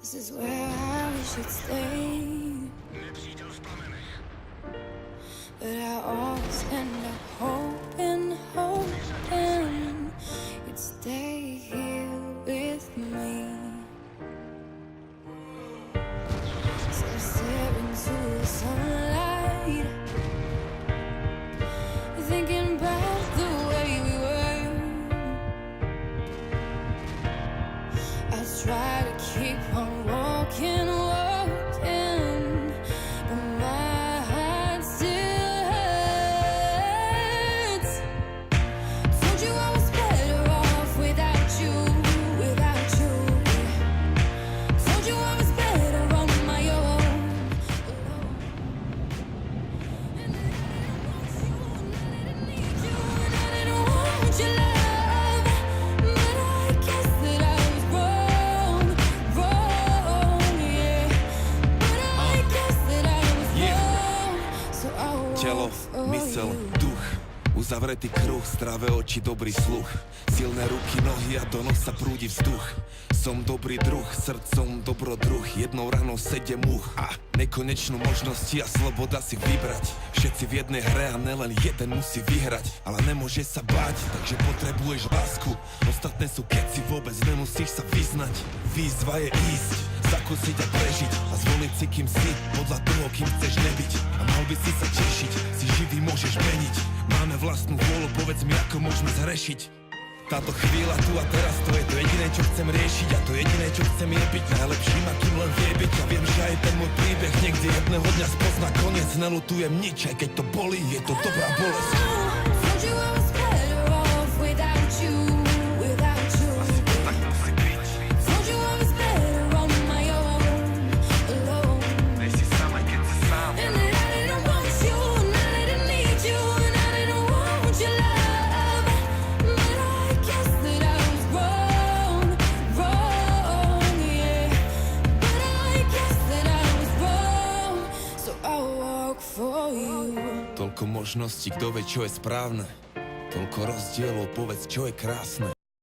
This is where we should stay, but I always end up hoping you'd stay here with me. So I stare into the sunlight, thinking about the way we were. I try to keep on walking, but my heart still hurts. Told you I was better off without you. Told you I was better on my own. And I didn't want you, and I didn't want your love, but I guess that I was wrong, yeah. But I guess that I was wrong, so I Telo, walk for mysel, you. duch, uzavretý kruh, zdravé oči, dobrý sluch, silné ruky, nohy a do nosa prúdi vzduch. Som dobrý druh, srdcom dobrodruh, jednou ranou 7 much a nekonečnú možnosti a sloboda si vybrať. Všetci v jednej hre a nelen jeden musí vyhrať, ale nemôže sa báť, takže potrebuješ lásku. Ostatné sú keci, vôbec nemusíš sa vyznať. Výzva je ísť, zakúsiť a prežiť a zvoliť si, kým si, podľa toho, kým chceš nebyť. A mal by si sa tešiť, si živý môžeš meniť. Máme vlastnú vôľu, povedz mi, ako môžeme zhrešiť. Táto chvíľa tu a teraz, to je to jediné, čo chcem riešiť, a to jediné, čo chcem, je byť najlepším, akým len vie byť. A viem, že aj ten môj príbeh niekde jedného dňa spozná koniec. Nelutujem nič, aj keď to bolí, je to dobrá bolesť. Told you I was better off without you. Tak musí byť, Told you I was better on my own, alone. nej si sám, aj keď si sám. And that I didn't want you, and I didn't need you, and I didn't want your love, but I guess that I was wrong, yeah. But I guess that I was wrong, so I walk for you. Toľko možností, kto vie, čo je správne. Toľko rozdielov, povedz, čo je krásne.